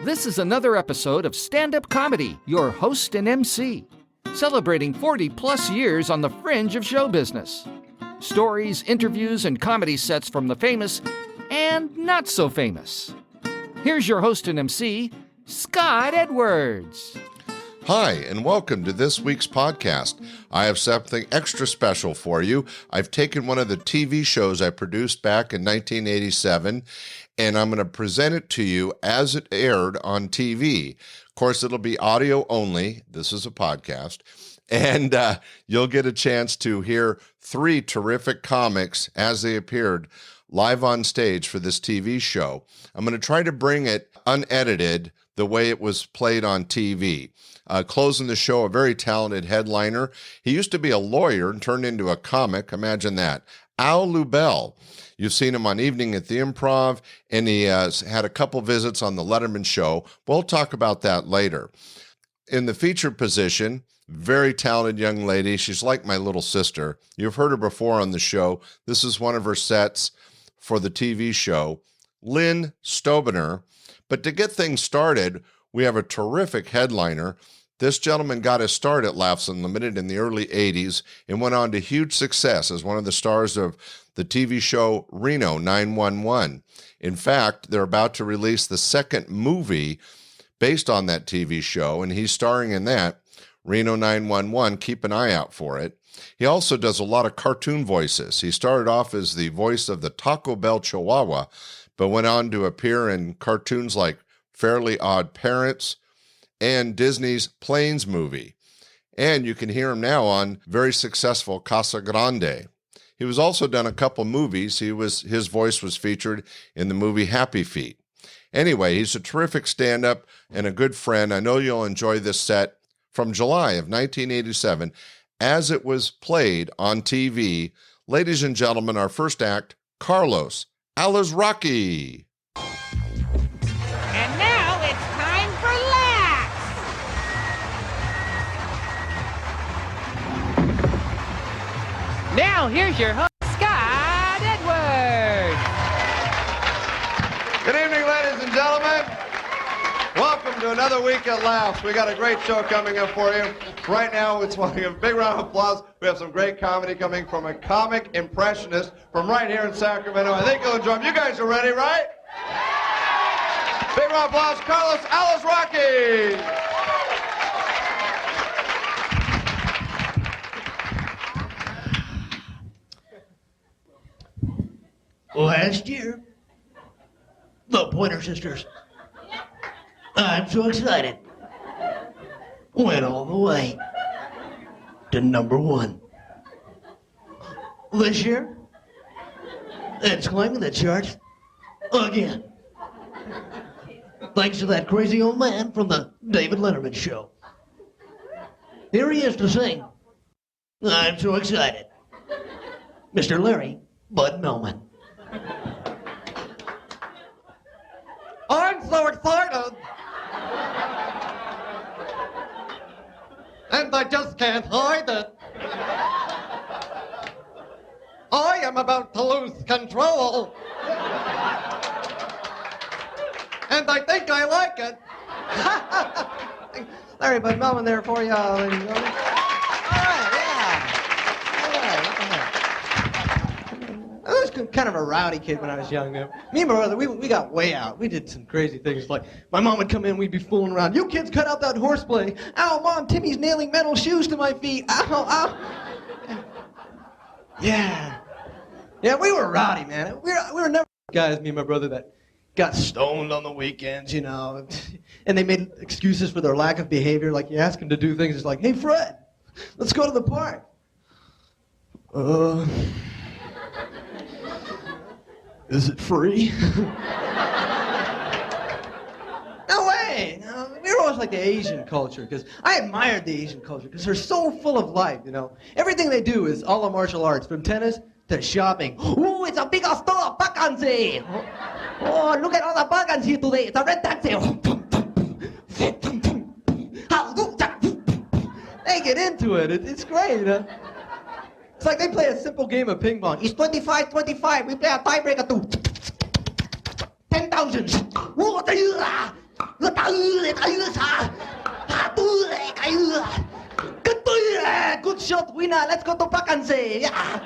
This is another episode of Standup Comedy, your host and MC, celebrating 40-plus years on the fringe of show business. Stories, interviews, and comedy sets from the famous and not so famous. Here's your host and MC, Scott Edwards. Hi, and welcome to this week's podcast. I have something extra special for you. I've taken one of the TV shows I produced back in 1987, and I'm going to present it to you as it aired on TV. Of course, it'll be audio only. This is a podcast. And you'll get a chance to hear three terrific comics as they appeared live on stage for this TV show. I'm going to try to bring it unedited the way it was played on TV. Closing the show, a very talented headliner. He used to be a lawyer and turned into a comic. Imagine that. Al Lubel. You've seen him on Evening at the Improv, and he has had a couple visits on the Letterman Show. We'll talk about that later. In the featured position, very talented young lady. She's like my little sister. You've heard her before on the show. This is one of her sets for the TV show, Lynn Stobener. But to get things started, we have a terrific headliner. This gentleman got his start at Laughs Unlimited in the early 80s and went on to huge success as one of the stars of the TV show Reno 911. In fact, they're about to release the second movie based on that TV show, and he's starring in that, Reno 911. Keep an eye out for it. He also does a lot of cartoon voices. He started off as the voice of the Taco Bell Chihuahua, but went on to appear in cartoons like Fairly Odd Parents and Disney's Planes movie. And you can hear him now on very successful Casa Grande. He was also done a couple movies. His voice was featured in the movie Happy Feet. Anyway, he's a terrific stand-up and a good friend. I know you'll enjoy this set from July of 1987 as it was played on TV. Ladies and gentlemen, our first act, Carlos Alazraqui. And now it's time for laughs. Now here's your host, Scott Edwards. Good evening, ladies and gentlemen. Welcome to another week at Laughs. We got a great show coming up for you. Right now, it's wanting a big round of applause. We have some great comedy coming from a comic impressionist from right here in Sacramento. I think you'll enjoy them. You guys are ready, right? Big round of applause, Carlos Alazraqui. Last year, the Pointer Sisters, I'm so excited, went all the way to #1. This year, it's climbing the charts again. Thanks to that crazy old man from the David Letterman Show. Here he is to sing, I'm so excited, Mr. Larry Bud Melman. I'm so excited. And I just can't hide it. I am about to lose control. And I think I like it. Larry Bud Melman there for you, ladies and gentlemen. All right, yeah. All right, what the heck? I was kind of a rowdy kid when I was young. Me and my brother, we got way out. We did some crazy things. Like, my mom would come in, we'd be fooling around. You kids cut out that horseplay. Ow, Mom, Timmy's nailing metal shoes to my feet. Ow, ow. Yeah. Yeah, we were rowdy, man. We were never guys, me and my brother, that got stoned on the weekends, you know. And they made excuses for their lack of behavior. Like, you ask them to do things, it's like, hey, Fred, let's go to the park. Is it free? No way. No, we were always like the Asian culture, because I admired the Asian culture, because they're so full of life, you know. Everything they do is all the martial arts, from tennis to shopping. Oh, it's a big store, vacancy. Oh, look at all the burgers here today. It's a red taxi. They get into it. It's great, you know. It's like they play a simple game of ping pong. It's 25-25. We play a tiebreaker too. 10,000. Good shot, winner. Let's go to Pakanse. Yeah. I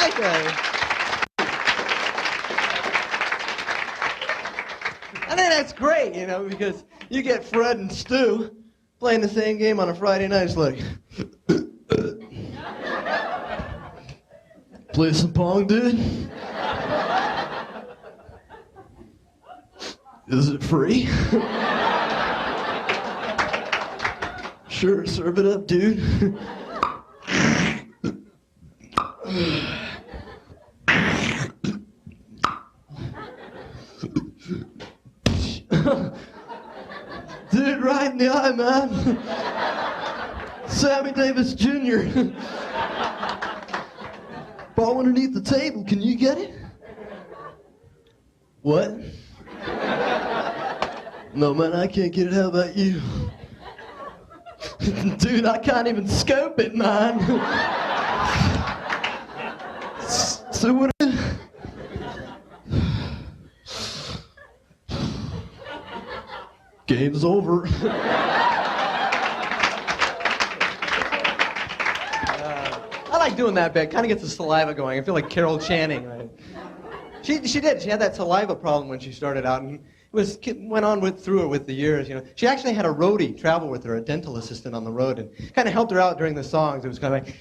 like that. I think that's great, you know, because you get Fred and Stu playing the same game on a Friday night. It's like, play some pong, dude? Is it free? Sure, serve it up, dude. Dude, right in the eye, man. Sammy Davis Jr. Ball underneath the table. Can you get it? What? No, man, I can't get it. How about you? Dude, I can't even scope it, man. So what? Game's over. I like doing that bit. Kind of gets the saliva going. I feel like Carol Channing. Right? She did. She had that saliva problem when she started out, and went on through it with the years. You know, she actually had a roadie travel with her, a dental assistant on the road, and kind of helped her out during the songs. It was kind of like.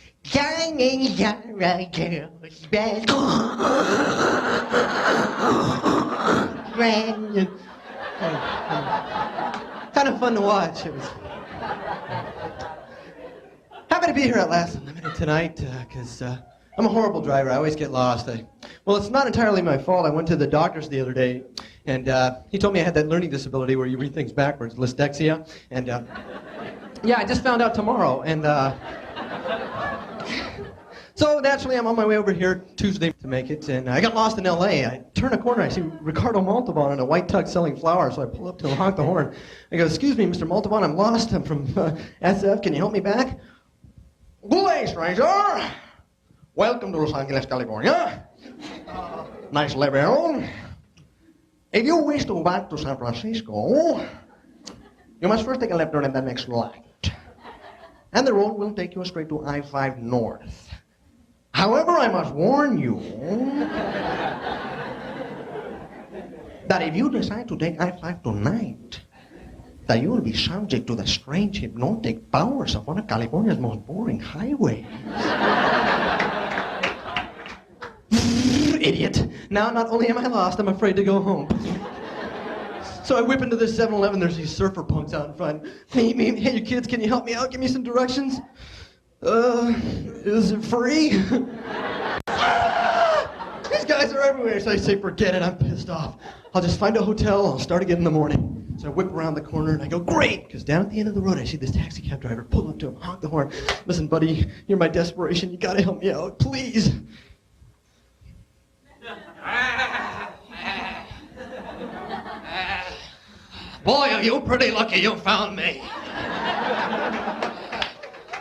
Kind of fun to watch. It was happy to be here at Last Unlimited tonight because I'm a horrible driver. I always get lost. Well, it's not entirely my fault. I went to the doctor's the other day, and he told me I had that learning disability where you read things backwards, dyslexia. And yeah, I just found out tomorrow. And so naturally, I'm on my way over here Tuesday to make it, and I got lost in L.A. I turn a corner, I see Ricardo Montalban in a white tux selling flowers, so I pull up to him, honk the horn. I go, "Excuse me, Mr. Montalban, I'm lost. I'm from SF. Can you help me back?" "Good day, stranger. Welcome to Los Angeles, California. Nice level. If you wish to go back to San Francisco, you must first take a left turn at the next light. And the road will take you straight to I-5 North. However, I must warn you that if you decide to take I-5 tonight, that you will be subject to the strange hypnotic powers of one of California's most boring highways." Idiot. Now, not only am I lost, I'm afraid to go home. So I whip into this 7-Eleven. There's these surfer punks out in front. Hey, you kids, can you help me out? Give me some directions. Is it free? These guys are everywhere. So I say, forget it, I'm pissed off. I'll just find a hotel, I'll start again in the morning. So I whip around the corner and I go, great, because down at the end of the road I see this taxi cab driver pull up to him, honk the horn. "Listen, buddy, you're my desperation, you gotta help me out, please." "Boy, are you pretty lucky you found me.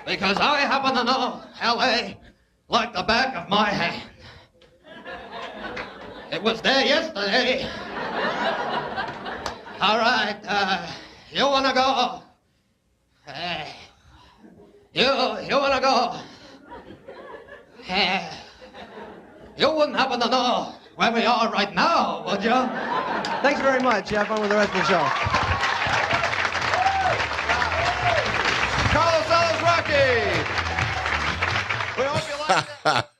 Because I happen to know L.A. like the back of my hand. It was there yesterday. All right, you wanna go? You wanna go? You wouldn't happen to know where we are right now, would you?" Thanks very much. Have fun with the rest of the show. Carlos Alazraqui. We hope you like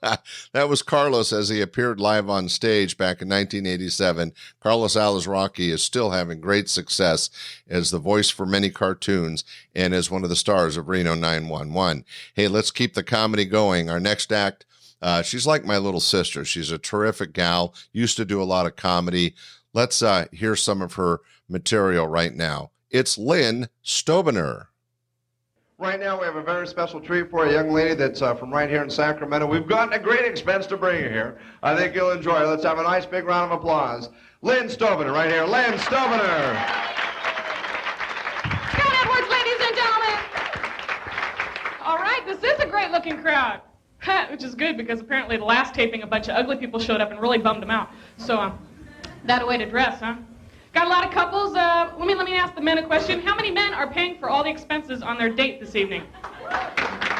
that. That was Carlos as he appeared live on stage back in 1987. Carlos Alazraqui is still having great success as the voice for many cartoons and as one of the stars of Reno 911. Hey, let's keep the comedy going. Our next act, she's like my little sister. She's a terrific gal, used to do a lot of comedy. Let's hear some of her material right now. It's Lynn Stobener. Right now, we have a very special treat for a young lady that's from right here in Sacramento. We've gotten a great expense to bring her here. I think you'll enjoy it. Let's have a nice big round of applause. Lynn Stobener, right here. Lynn Stobener. Scott Edwards, ladies and gentlemen. All right, this is a great-looking crowd, which is good because apparently the last taping, a bunch of ugly people showed up and really bummed them out. So, that a way to dress, huh? Got a lot of couples. Let me ask the men a question. How many men are paying for all the expenses on their date this evening?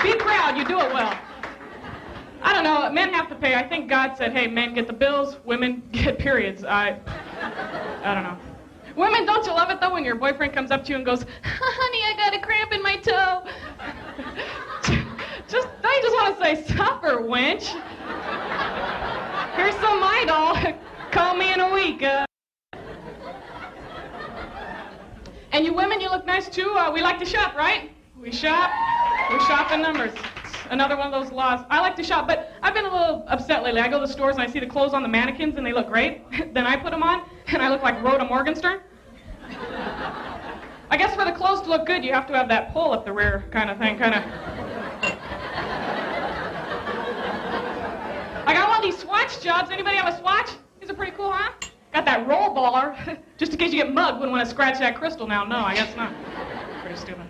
Be proud, you do it well. I don't know, men have to pay. I think God said, hey, men get the bills, women get periods. I don't know. Women, don't you love it, though, when your boyfriend comes up to you and goes, honey, I got a cramp in my toe. Don't you just want to say, suffer, wench? Here's some Idol. Call me in a week. And you women, you look nice, too. We like to shop, right? We shop in numbers. Another one of those laws. I like to shop, but I've been a little upset lately. I go to the stores and I see the clothes on the mannequins and they look great. Then I put them on and I look like Rhoda Morgenstern. I guess for the clothes to look good, you have to have that pull up the rear kind of thing, I got one of these Swatch jobs. Anybody have a Swatch? These are pretty cool, huh? Got that roll baller, just in case you get mugged when I scratch that crystal now. No, I guess not. Pretty stupid.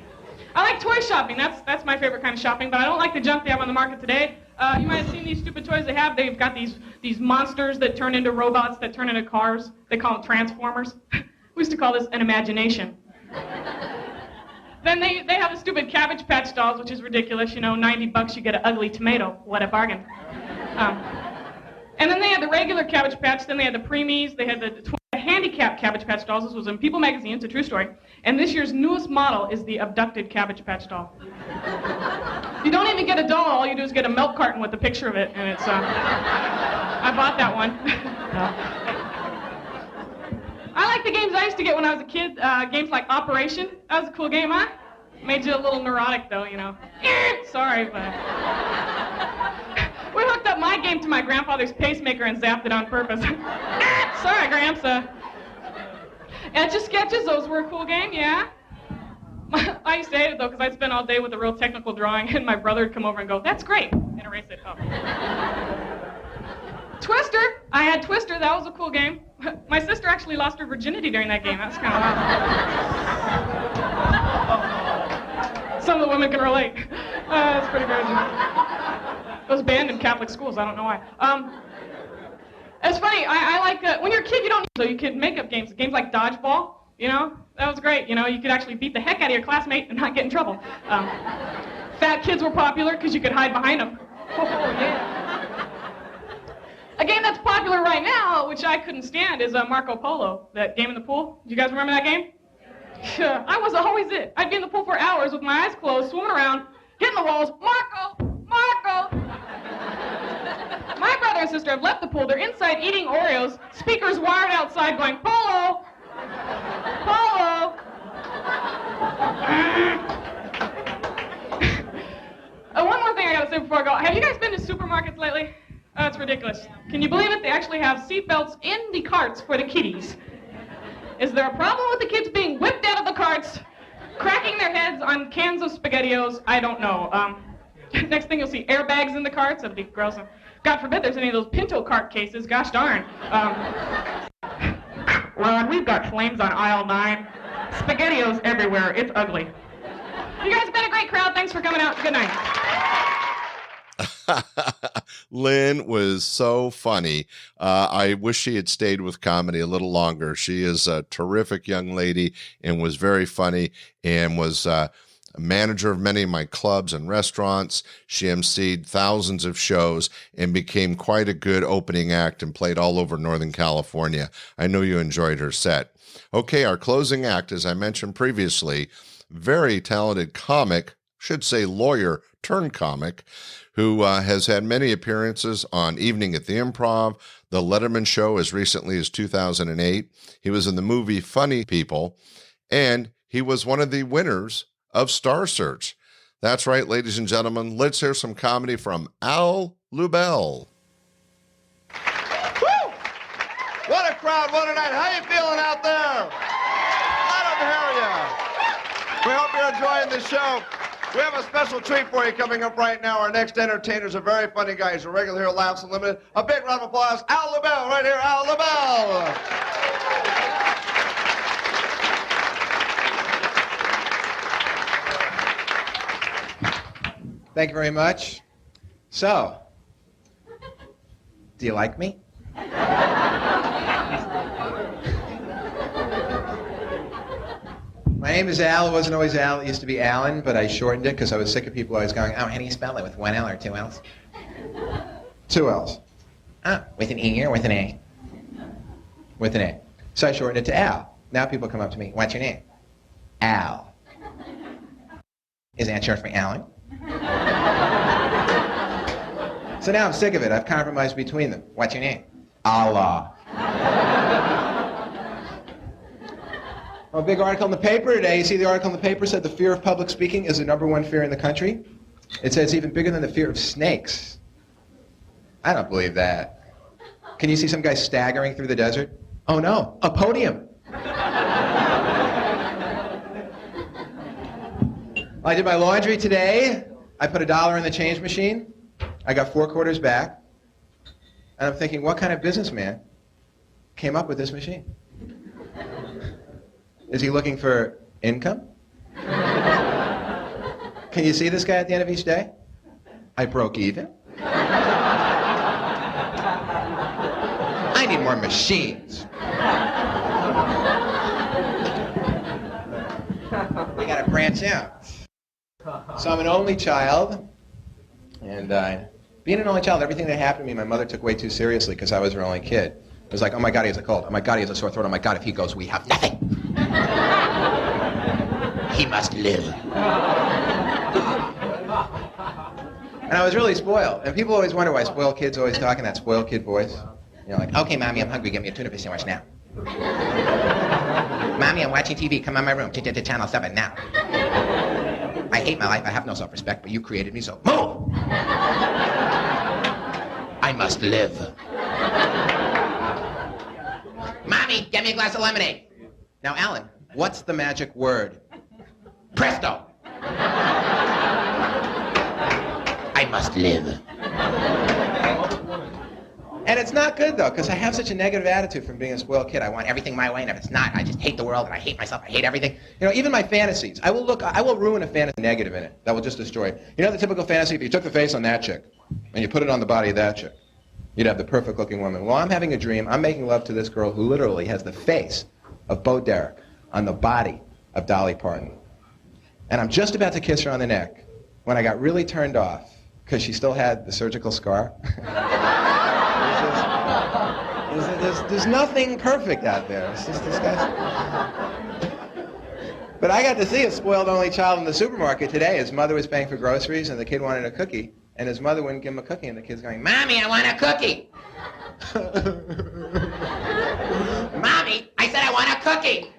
I like toy shopping. That's my favorite kind of shopping, but I don't like the junk they have on the market today. You might have seen these stupid toys they have. They've got these monsters that turn into robots, that turn into cars. They call them Transformers. We used to call this an imagination. Then they have the stupid Cabbage Patch dolls, which is ridiculous. You know, $90 you get an ugly tomato. What a bargain. And then they had the regular Cabbage Patch. Then they had the preemies. They had the handicapped Cabbage Patch dolls. This was in People magazine. It's a true story. And this year's newest model is the abducted Cabbage Patch doll. You don't even get a doll. All you do is get a milk carton with a picture of it, and it's. I bought that one. I like the games I used to get when I was a kid. Games like Operation. That was a cool game, huh? Made you a little neurotic, though, you know. Sorry, but. We hooked up my game to my grandfather's pacemaker and zapped it on purpose. Sorry, Gramps. Etch-a-Sketches, those were a cool game, yeah. I used to hate it, though, because I'd spend all day with a real technical drawing, and my brother would come over and go, that's great, and erase it. Oh. Twister. I had Twister. That was a cool game. My sister actually lost her virginity during that game. That was kind of wild. Some of the women can relate. That's pretty good. It was banned in Catholic schools. I don't know why. It's funny. I like when you're a kid, you don't need so you can make up games. Games like dodgeball. You know, that was great. You know, you could actually beat the heck out of your classmate and not get in trouble. Fat kids were popular because you could hide behind them. Oh yeah. A game that's popular right now, which I couldn't stand, is Marco Polo. That game in the pool. Do you guys remember that game? I was always it. I'd be in the pool for hours with my eyes closed, swimming around, hitting the walls. Marco! Marco! My brother and sister have left the pool. They're inside eating Oreos. Speakers wired outside going, Polo! Polo! One more thing I gotta say before I go. Have you guys been to supermarkets lately? Oh, it's ridiculous. Can you believe it? They actually have seatbelts in the carts for the kiddies. Is there a problem with the kids being whipped out of the carts, cracking their heads on cans of SpaghettiOs? I don't know. Next thing you'll see airbags in the carts. That'll be gross. God forbid there's any of those Pinto cart cases. Gosh darn. Ron, we've got flames on aisle 9. SpaghettiOs everywhere. It's ugly. You guys have been a great crowd. Thanks for coming out. Good night. Lynn was so funny. I wish she had stayed with comedy a little longer. She is a terrific young lady and was very funny and was a manager of many of my clubs and restaurants. She emceed thousands of shows and became quite a good opening act and played all over Northern California. I know you enjoyed her set. Okay, our closing act, as I mentioned previously, very talented comic, should say lawyer turned comic, who has had many appearances on Evening at the Improv, The Letterman Show as recently as 2008. He was in the movie Funny People, and he was one of the winners of Star Search. That's right, ladies and gentlemen. Let's hear some comedy from Al Lubel. Woo! What a crowd, what a night. How you feeling out there? Let them hear you. We hope you're enjoying the show. We have a special treat for you coming up right now. Our next entertainer is a very funny guy. He's a regular here at Laughs Unlimited. A big round of applause. Al Lubel, right here, Al Lubel. Thank you very much. So, do you like me? My name is Al. It wasn't always Al. It used to be Alan, but I shortened it because I was sick of people always going, oh, how do you spell it? With one L or two L's? Two L's. Ah, with an E or with an A? With an A. So I shortened it to Al. Now people come up to me, what's your name? Al. Is that short for Alan? So now I'm sick of it. I've compromised between them. What's your name? Allah. A big article in the paper today. You see the article in the paper said the fear of public speaking is the #1 fear in the country. It says it's even bigger than the fear of snakes. I don't believe that. Can you see some guy staggering through the desert? Oh no, a podium. I did my laundry today. I put $1 in the change machine. I got 4 quarters back. And I'm thinking, what kind of businessman came up with this machine? Is he looking for income? Can you see this guy at the end of each day? I broke even. I need more machines. We gotta branch out. So I'm an only child, and being an only child, everything that happened to me, my mother took way too seriously because I was her only kid. It was like, oh my God, he has a cold. Oh my God, he has a sore throat. Oh my God, if he goes, we have nothing. He must live. And I was really spoiled. And people always wonder why spoiled kids always talk in that spoiled kid voice. You know, like, okay, Mommy, I'm hungry. Get me a tuna fish sandwich now. Mommy, I'm watching TV. Come on my room. Channel 7 now. I hate my life. I have no self-respect, but you created me, so move! I must live. Mommy, get me a glass of lemonade. Now, Alan, what's the magic word? Presto! I must live. And it's not good, though, because I have such a negative attitude from being a spoiled kid. I want everything my way, and if it's not, I just hate the world, and I hate myself, I hate everything. You know, even my fantasies. I will ruin a fantasy negative in it. That will just destroy it. You know the typical fantasy? If you took the face on that chick, and you put it on the body of that chick, you'd have the perfect-looking woman. Well, I'm having a dream. I'm making love to this girl who literally has the face of Bo Derek on the body of Dolly Parton. And I'm just about to kiss her on the neck when I got really turned off because she still had the surgical scar. There's nothing perfect out there. It's just disgusting. But I got to see a spoiled only child in the supermarket today. His mother was paying for groceries, and the kid wanted a cookie, and his mother wouldn't give him a cookie, and the kid's going, Mommy, I want a cookie. Mommy, I said I want a cookie.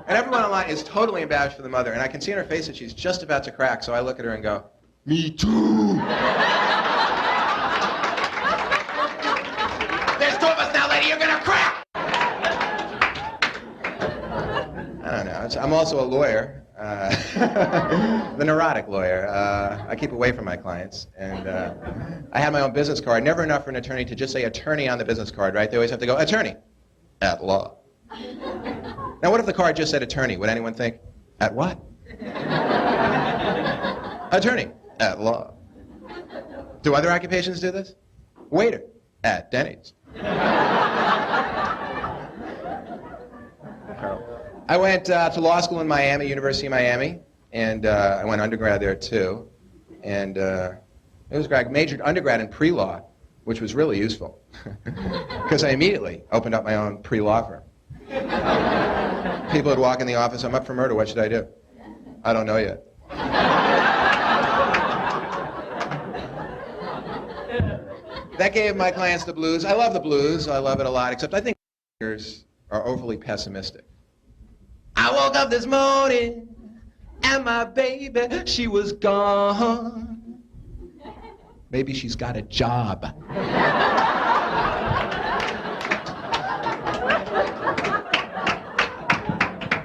And everyone online is totally embarrassed for the mother, and I can see in her face that she's just about to crack, so I look at her and go, me too. There's 2 of us now, lady, you're gonna crack. I don't know, I'm also a lawyer, the neurotic lawyer. I keep away from my clients, and I had my own business card. Never enough for an attorney to just say attorney on the business card, right? They always have to go, attorney, at law. Now, what if the card just said attorney? Would anyone think, at what? Attorney, at law. Do other occupations do this? Waiter, at Denny's. I went to law school in Miami, University of Miami, and I went undergrad there too. And it was great. I majored undergrad in pre-law, which was really useful, because I immediately opened up my own pre-law firm. People would walk in the office, I'm up for murder, what should I do? I don't know yet. That gave my clients the blues. I love the blues, I love it a lot, except I think singers are overly pessimistic. I woke up this morning, and my baby, she was gone. Maybe she's got a job.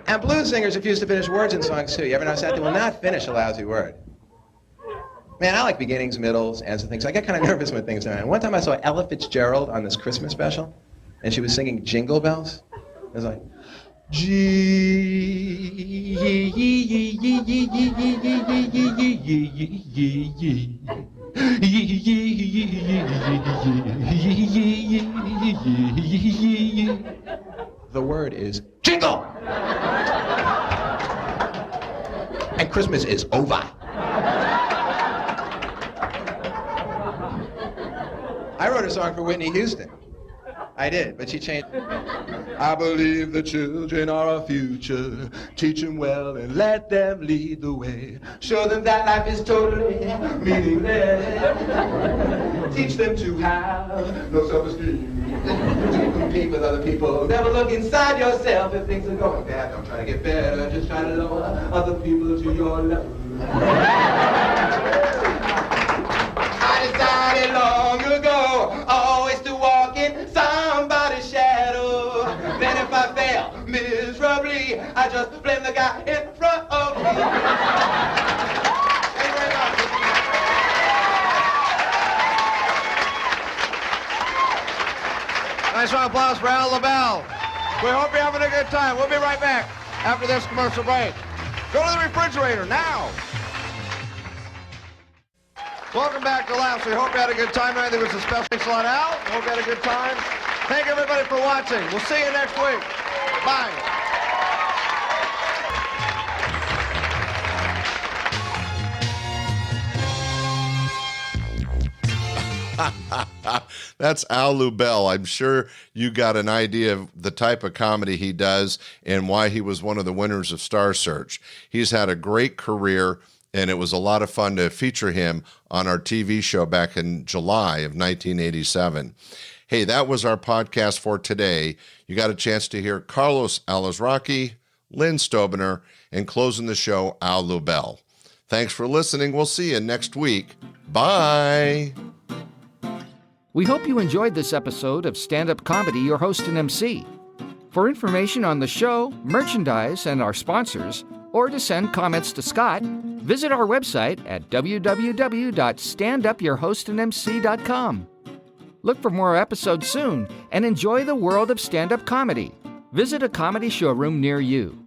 And blues singers refuse to finish words in songs, too. You ever notice that? They will not finish a lousy word. Man, I like beginnings, middles, ends, and things. I get kind of nervous when things don't. One time I saw Ella Fitzgerald on this Christmas special, and she was singing Jingle Bells. It was like, The word is jingle. And Christmas is over. I wrote a song for Whitney Houston. I did, but she changed. I believe the children are our future. Teach them well and let them lead the way. Show them that life is totally meaningless. Teach them to have no self-esteem. Compete with other people. Never look inside yourself if things are going bad. Don't try to get better. Just try to lower other people to your level. I decided long ago always to walk in somebody's shadow. Then if I fail miserably, I just blame the guy in front of me. Thank you very much. Nice round of applause for Al Lubel. We hope you're having a good time. We'll be right back after this commercial break. Go to the refrigerator now. Welcome back to Laughs. We hope you had a good time. I think it was a special. Thanks a lot, Al. Hope you had a good time. Thank everybody for watching. We'll see you next week. Bye. That's Al Lubel. I'm sure you got an idea of the type of comedy he does and why he was one of the winners of Star Search. He's had a great career, and it was a lot of fun to feature him on our TV show back in July of 1987. Hey, that was our podcast for today. You got a chance to hear Carlos Alazraqui, Lynn Stobener, and closing the show, Al Lubel. Thanks for listening. We'll see you next week. Bye. We hope you enjoyed this episode of Stand-Up Comedy, Your Host and MC. For information on the show, merchandise, and our sponsors, or to send comments to Scott, visit our website at www.standupyourhostandmc.com. Look for more episodes soon and enjoy the world of stand-up comedy. Visit a comedy showroom near you.